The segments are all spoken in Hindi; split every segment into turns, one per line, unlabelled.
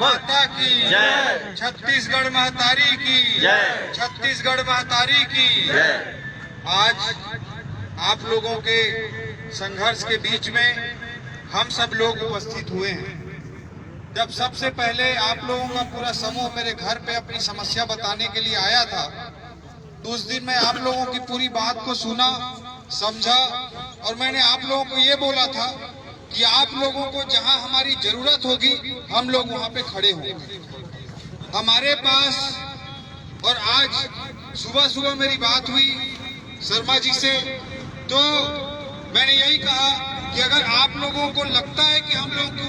माता की
जय।
छत्तीसगढ़ महतारी की
जय।
छत्तीसगढ़ महतारी की
जय।
आज आप लोगों के संघर्ष के बीच में हम सब लोग उपस्थित हुए हैं। जब सबसे पहले आप लोगों का पूरा समूह मेरे घर पे अपनी समस्या बताने के लिए आया था, तो उस दिन मैं आप लोगों की पूरी बात को सुना, समझा और मैंने आप लोगों को ये बोला था कि आप लोगों को जहां हमारी जरूरत होगी हम लोग वहां पे खड़े होंगे। हमारे पास और आज सुबह सुबह मेरी बात हुई शर्मा जी से, तो मैंने यही कहा कि अगर आप लोगों को लगता है कि हम लोगों की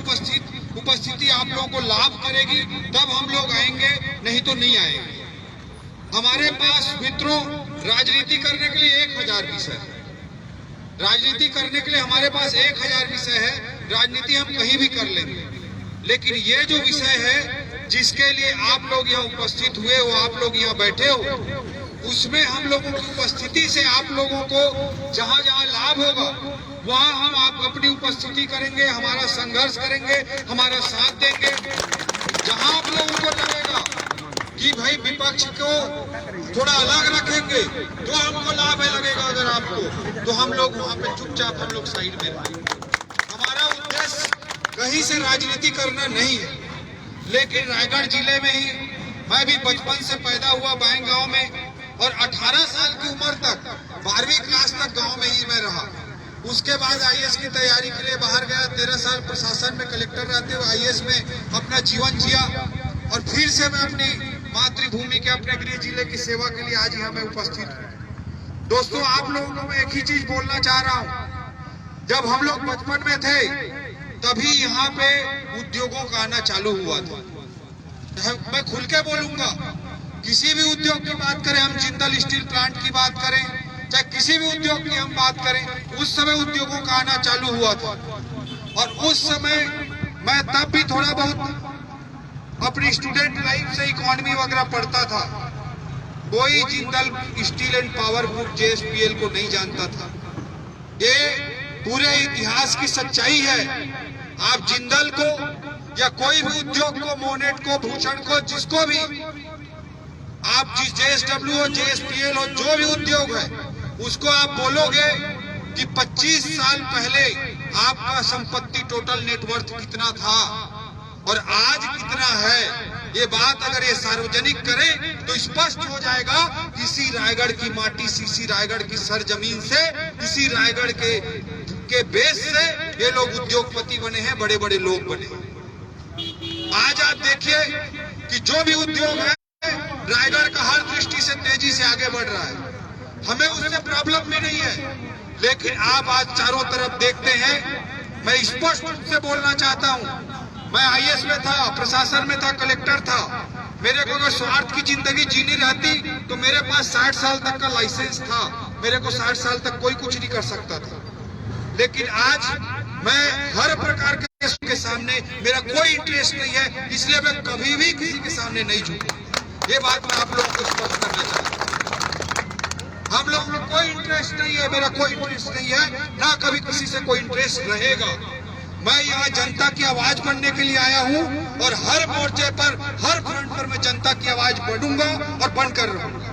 उपस्थिति आप लोगों को लाभ करेगी तब हम लोग आएंगे, नहीं तो नहीं आएंगे। हमारे पास मित्रों राजनीति करने के लिए 1000 विषय है। राजनीति करने के लिए हमारे पास 1000 विषय है। राजनीति हम कहीं भी कर लेंगे, लेकिन ये जो विषय है जिसके लिए आप लोग यहाँ उपस्थित हुए हो, आप लोग यहाँ बैठे हो, उसमें हम लोगों की उपस्थिति से आप लोगों को जहाँ जहाँ लाभ होगा वहाँ हम आप अपनी उपस्थिति करेंगे, हमारा संघर्ष करेंगे, हमारा साथ देंगे। जहाँ आप लोगों को लगेगा कि भाई विपक्ष को थोड़ा अलग रखेंगे तो हमको लाभ है लगेगा अगर आपको, तो हम लोग वहाँ पे चुपचाप हम लोग साइड में रहेंगे। हमारा उद्देश्य कहीं से राजनीति करना नहीं है, लेकिन रायगढ़ जिले में ही मैं भी बचपन से पैदा हुआ बाएं गांव में और 18 साल की उम्र तक 12वीं क्लास तक गांव में ही मैं रहा। उसके बाद आईएएस की तैयारी के लिए बाहर गया। 13 साल प्रशासन में कलेक्टर रहते हुए आईएएस में अपना जीवन जिया और फिर से मैं अपनी मातृभूमि के अपने गृह जिले की सेवा के लिए आज यहाँ मैं उपस्थित हूँ। दोस्तों, आप लोगों को मैं एक ही चीज बोलना चाह रहा हूँ, जब हम लोग बचपन में थे तभी यहाँ पे उद्योगों का आना चालू हुआ था। मैं खुल के बोलूंगा, किसी भी उद्योग की बात करें, हम जिंदल स्टील प्लांट की बात करें, चाहे किसी भी उद्योग की हम बात करें, उस समय उद्योगों का आना चालू हुआ था। और उस समय मैं तब भी थोड़ा बहुत अपनी स्टूडेंट लाइफ से इकोनॉमी वगैरह पढ़ता था। कोई Jindal steel and power group JSPL को नहीं जानता था। ये पूरे इतिहास की सच्चाई है। आप जिंदल को या कोई भी उद्योग को, मोनेट को, भूषण को, जिसको भी आप JSW हो, JSPL हो, जो भी उद्योग है, उसको आप बोलोगे कि 25 साल पहले आपका संपत्ति टोटल नेटवर्थ कितना था और आज कितना है, ये बात अगर ये सार्वजनिक करें तो स्पष्ट हो जाएगा। इसी रायगढ़ की माटी से, इसी रायगढ़ की सरजमीन से, इसी रायगढ़ के बेस से ये लोग उद्योगपति बने हैं, बड़े बड़े लोग बने हैं। आज आप देखिए कि जो भी उद्योग है रायगढ़ का हर दृष्टि से तेजी से आगे बढ़ रहा है। हमें उससे प्रॉब्लम भी नहीं है, लेकिन आप आज चारों तरफ देखते हैं। मैं स्पष्ट रूप से बोलना चाहता हूं, मैं आईएएस में था, प्रशासन में था, कलेक्टर था। मेरे को अगर स्वार्थ की जिंदगी जीनी रहती तो मेरे पास 60 साल तक का लाइसेंस था, मेरे को 60 साल तक कोई कुछ नहीं कर सकता था। लेकिन आज मैं हर प्रकार के सामने मेरा कोई इंटरेस्ट नहीं है, इसलिए मैं कभी भी किसी के सामने नहीं झुकूंगा। ये बात मैं आप लोगों को स्पष्ट करना चाहता हूँ। हम लोग को कोई इंटरेस्ट नहीं है, मेरा कोई इंटरेस्ट नहीं है, ना कभी किसी से कोई इंटरेस्ट रहेगा। मैं यहाँ जनता की आवाज बनने के लिए आया हूँ और हर मोर्चे पर, हर फ्रंट पर मैं जनता की आवाज बढ़ूंगा और बनकर रहूंगा।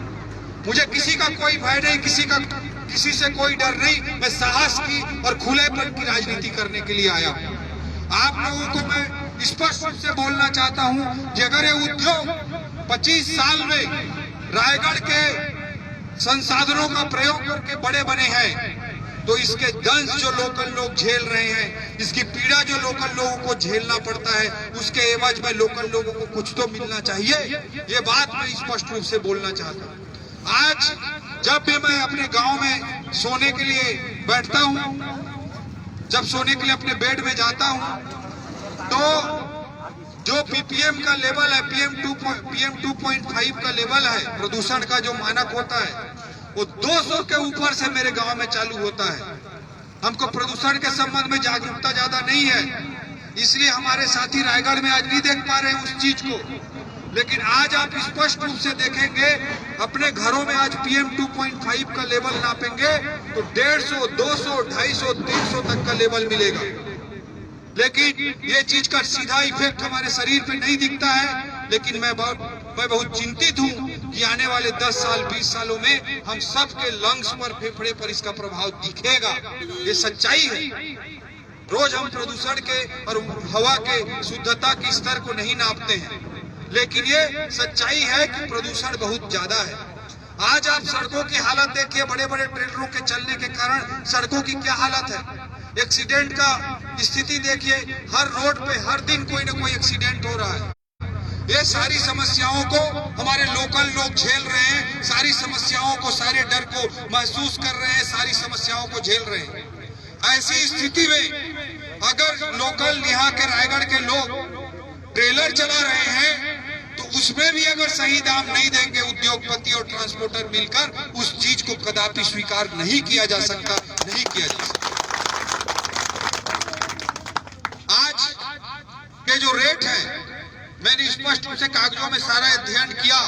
मुझे किसी का कोई भय नहीं, किसी से कोई डर नहीं। मैं साहस की और खुलेपन की राजनीति करने के लिए आया हूँ। आप लोगों को मैं स्पष्ट रूप से बोलना चाहता हूँ कि अगर ये उद्योग 25 साल में रायगढ़ के संसाधनों का प्रयोग करके बड़े बने हैं, तो इसके दंश जो लोकल लोग झेल रहे हैं, इसकी पीड़ा जो लोकल लोगों को झेलना पड़ता है, उसके एवज में लोकल लोगों को कुछ तो मिलना चाहिए। ये बात मैं स्पष्ट रूप से बोलना चाहता हूँ। आज जब भी मैं अपने गांव में सोने के लिए बैठता हूँ, जब सोने के लिए अपने बेड में जाता हूँ, तो जो पीपीएम का लेवल है, PM 2.5 का लेवल है, प्रदूषण का जो मानक होता है, वो 200 के ऊपर से मेरे गांव में चालू होता है। हमको प्रदूषण के संबंध में जागरूकता ज्यादा नहीं है, इसलिए हमारे साथी रायगढ़ में आज नहीं देख पा रहे हैं उस चीज को। लेकिन आज आप स्पष्ट रूप से देखेंगे, अपने घरों में आज PM 2.5 का लेवल नापेंगे तो 150, 200, 250, 300 तक का लेवल मिलेगा। लेकिन ये चीज का सीधा इफेक्ट हमारे शरीर पे नहीं दिखता है। लेकिन मैं बहुत चिंतित हूँ कि आने वाले 10 साल 20 सालों में हम सबके लंग्स पर, फेफड़े पर इसका प्रभाव दिखेगा। ये सच्चाई है। रोज हम प्रदूषण के और हवा के शुद्धता के स्तर को नहीं नापते हैं, लेकिन ये सच्चाई है कि प्रदूषण बहुत ज्यादा है। आज आप सड़कों की हालत देखिए, बड़े बड़े ट्रेलरों के चलने के कारण सड़कों की क्या हालत है। एक्सीडेंट का स्थिति देखिए, हर रोड पे हर दिन कोई ना कोई एक्सीडेंट हो रहा है। ये सारी समस्याओं को हमारे लोकल लोग झेल रहे हैं, सारी समस्याओं को, सारे डर को महसूस कर रहे हैं, सारी समस्याओं को झेल रहे हैं। ऐसी स्थिति में अगर लोकल यहाँ के रायगढ़ के लोग ट्रेलर चला रहे हैं तो उसमें भी अगर सही दाम नहीं देंगे उद्योगपति और ट्रांसपोर्टर मिलकर, उस चीज को कदापि स्वीकार नहीं किया जा सकता, नहीं किया जा सकता। आज के जो रेट है, मैंने स्पष्ट रूप से कागजों में सारा अध्ययन किया।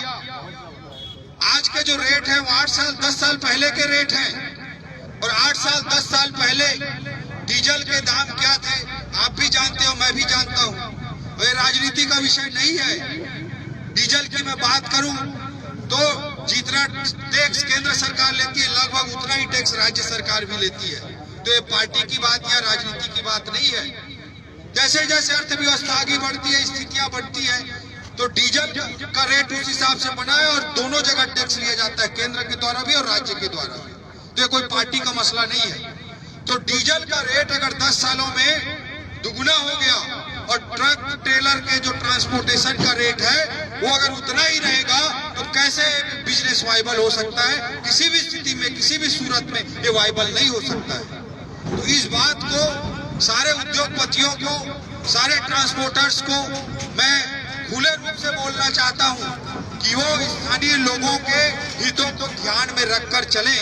आज के जो रेट है वो 8 साल 10 साल पहले के रेट हैं। और 8 साल 10 साल पहले डीजल के दाम क्या थे आप भी जानते हो, मैं भी जानता हूँ। और ये राजनीति का विषय नहीं है। डीजल की मैं बात करूं तो जितना टैक्स केंद्र सरकार लेती है, लगभग उतना ही टैक्स राज्य सरकार भी लेती है। तो ये पार्टी की बात या राजनीति की बात नहीं है। जैसे जैसे अर्थव्यवस्था आगे बढ़ती है, स्थितियां बढ़ती है, तो डीजल का रेट उस हिसाब से बना है और दोनों जगह टैक्स लिया जाता है, केंद्र के द्वारा भी और राज्य के द्वारा भी। तो ये कोई पार्टी का मसला नहीं है। तो डीजल का रेट अगर 10 सालों में दुगुना हो गया और ट्रक ट्रेलर के जो ट्रांसपोर्टेशन का रेट है वो अगर उतना ही रहेगा तो कैसे बिजनेस वाइबल हो सकता है? किसी भी स्थिति में, किसी भी सूरत में ये वाइबल नहीं हो सकता है। तो इस बात को सारे उद्योगपतियों को, सारे ट्रांसपोर्टर्स को मैं खुले रूप से बोलना चाहता हूं कि वो स्थानीय लोगों के हितों को ध्यान में रखकर चलें।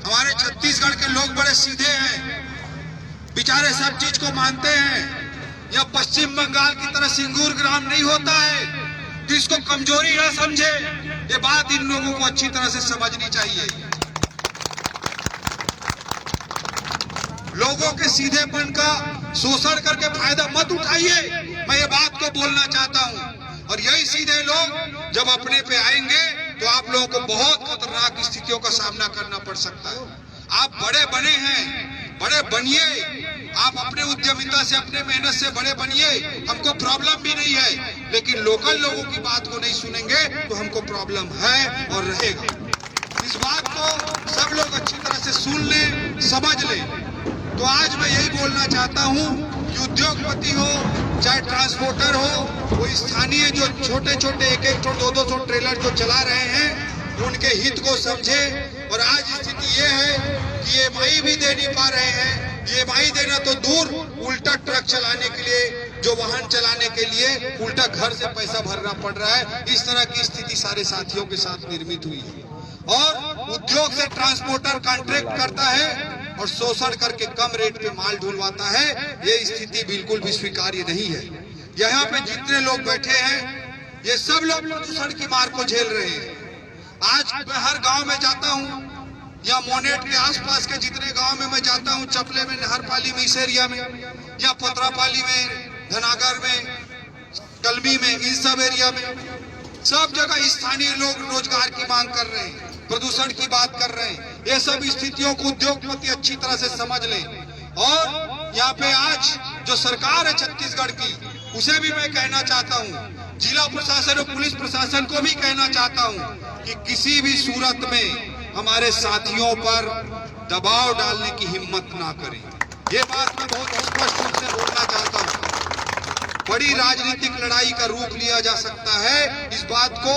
हमारे छत्तीसगढ़ के लोग बड़े सीधे हैं, बेचारे सब चीज को मानते हैं। या पश्चिम बंगाल की तरह सिंगूर ग्राम नहीं होता है तो इसको कमजोरी ना समझे। ये बात इन लोगों को अच्छी तरह से समझनी चाहिए। लोगों के सीधेपन का शोषण करके फायदा मत उठाइए, मैं ये बात को बोलना चाहता हूं। और यही सीधे लोग जब अपने पे आएंगे तो आप लोगों को बहुत खतरनाक स्थितियों का सामना करना पड़ सकता है। आप बड़े बने हैं, बड़े बनिए, आप अपने उद्यमिता से, अपने मेहनत से बड़े बनिए, हमको प्रॉब्लम भी नहीं है। लेकिन लोकल लोगों की बात को नहीं सुनेंगे तो हमको प्रॉब्लम है और रहेगा। इस बात को सब लोग अच्छी तरह से सुन लें, समझ लें। तो आज मैं यही बोलना चाहता हूं कि उद्योगपति हो चाहे ट्रांसपोर्टर हो, वो स्थानीय जो छोटे छोटे 1-1 2-2 ट्रेलर जो चला रहे हैं उनके हित को समझे। और आज स्थिति ये है कि EMI भी दे नहीं पा रहे हैं। EMI देना तो दूर, उल्टा ट्रक चलाने के लिए, जो वाहन चलाने के लिए उल्टा घर से पैसा भरना पड़ रहा है। इस तरह की स्थिति सारे साथियों के साथ निर्मित हुई है। और उद्योग से ट्रांसपोर्टर कॉन्ट्रैक्ट करता है और शोषण करके कम रेट पे माल ढुलवाता है। ये स्थिति बिल्कुल भी स्वीकार्य नहीं है। यहाँ पे जितने लोग बैठे हैं ये सब लोग प्रदूषण की मार को झेल रहे हैं। आज मैं हर गांव में जाता हूँ, या मोनेट के आसपास के जितने गांव में मैं जाता हूँ, चपले में, नहरपाली में, इस एरिया में, या पतरापाली में, धनागर में, कलमी में, इन सब एरिया में सब जगह स्थानीय लोग रोजगार की मांग कर रहे हैं, प्रदूषण की बात कर रहे हैं। ये सब स्थितियों को उद्योगपति अच्छी तरह से समझ लें। और यहाँ पे आज जो सरकार है छत्तीसगढ़ की, उसे भी मैं कहना चाहता हूँ, जिला प्रशासन और पुलिस प्रशासन को भी कहना चाहता हूँ कि किसी भी सूरत में हमारे साथियों पर दबाव डालने की हिम्मत ना करें। ये बात मैं बहुत स्पष्ट रूप से बोलना चाहता हूँ। बड़ी राजनीतिक लड़ाई का रूप लिया जा सकता है। इस बात को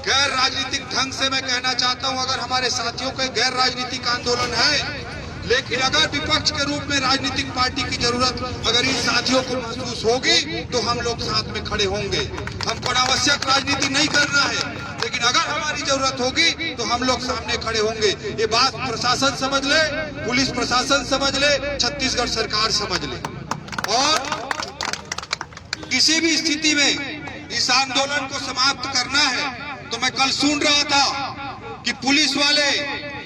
गैर राजनीतिक ढंग से मैं कहना चाहता हूं। अगर हमारे साथियों का गैर राजनीतिक आंदोलन है, लेकिन अगर विपक्ष के रूप में राजनीतिक पार्टी की जरूरत अगर इन साथियों को महसूस होगी तो हम लोग साथ में खड़े होंगे। हमको अनावश्यक राजनीति नहीं करना है, लेकिन अगर हमारी जरूरत होगी तो हम लोग सामने खड़े होंगे। ये बात प्रशासन समझ ले, पुलिस प्रशासन समझ ले, छत्तीसगढ़ सरकार समझ ले। और किसी भी स्थिति में इस आंदोलन को समाप्त करना है तो मैं कल सुन रहा था कि पुलिस वाले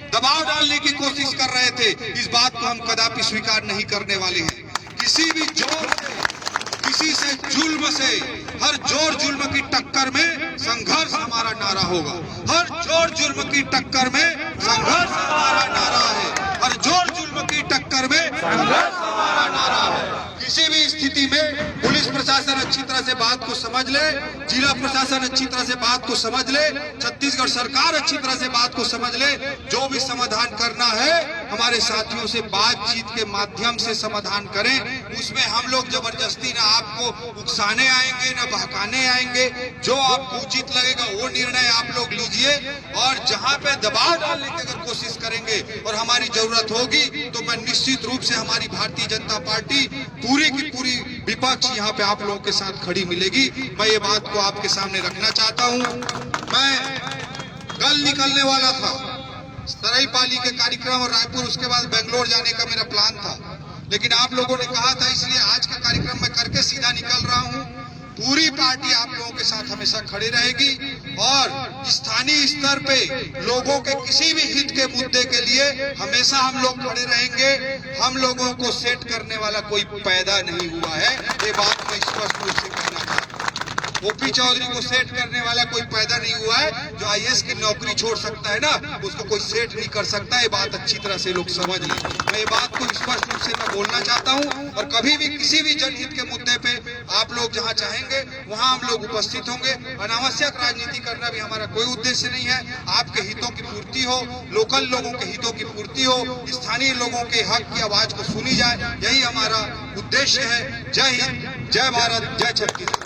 दबाव डालने की कोशिश कर रहे थे। इस बात को हम कदापि स्वीकार नहीं करने वाले हैं। किसी भी जोर से, किसी से जुल्म से, हर जोर जुल्म की टक्कर में संघर्ष हमारा नारा होगा। हर जोर जुल्म की टक्कर में संघर्ष हमारा नारा है। हर जोर जुल्म की टक्कर में संघर्ष हमारा नारा है। किसी भी स्थिति में पुलिस प्रशासन अच्छी तरह से बात को समझ ले, जिला प्रशासन अच्छी तरह से बात को समझ ले, छत्तीसगढ़ सरकार अच्छी तरह से बात को समझ ले। जो भी समाधान करना है हमारे साथियों से बातचीत के माध्यम से समाधान करें। उसमें हम लोग जबरदस्ती ना आपको उकसाने आएंगे ना बहकाने आएंगे। जो आपको उचित लगेगा वो निर्णय आप लोग लीजिए, और जहां पे दबाव डालने की अगर कोशिश करेंगे और हमारी जरूरत होगी तो मैं निश्चित रूप से हमारी भारतीय जनता पार्टी पूरी की पूरी विपक्ष यहाँ पे आप लोगों के साथ खड़ी मिलेगी। मैं ये बात को आपके सामने रखना चाहता हूँ। मैं कल निकलने वाला था सरायपाली के कार्यक्रम और रायपुर, उसके बाद बेंगलोर जाने का मेरा प्लान था, लेकिन आप लोगों ने कहा था इसलिए आज का कार्यक्रम मैं करके सीधा निकल रहा हूँ। पूरी पार्टी आप लोगों के साथ हमेशा खड़ी रहेगी और स्थानीय स्तर पे लोगों के किसी भी हित के मुद्दे के लिए हमेशा हम लोग खड़े रहेंगे। हम लोगों को सेट करने वाला कोई पैदा नहीं हुआ है, ये बात मैं स्पष्ट रूप से कहना चाहता हूँ। ओपी चौधरी को सेट करने वाला कोई पैदा नहीं हुआ है। जो आईएएस की नौकरी छोड़ सकता है ना, उसको कोई सेट नहीं कर सकता। ये बात अच्छी तरह से लोग समझ लें। मैं ये बात को स्पष्ट रूप से मैं बोलना चाहता हूँ, और कभी भी किसी भी जनहित के मुद्दे पे आप लोग जहाँ चाहेंगे वहाँ हम लोग उपस्थित होंगे। अनावश्यक राजनीति करना भी हमारा कोई उद्देश्य नहीं है। आपके हितों की पूर्ति हो, लोकल लोगों के हितों की पूर्ति हो, स्थानीय लोगों के हक की आवाज को सुनी जाए, यही हमारा उद्देश्य है। जय हिंद, जय भारत, जय छत्तीसगढ़।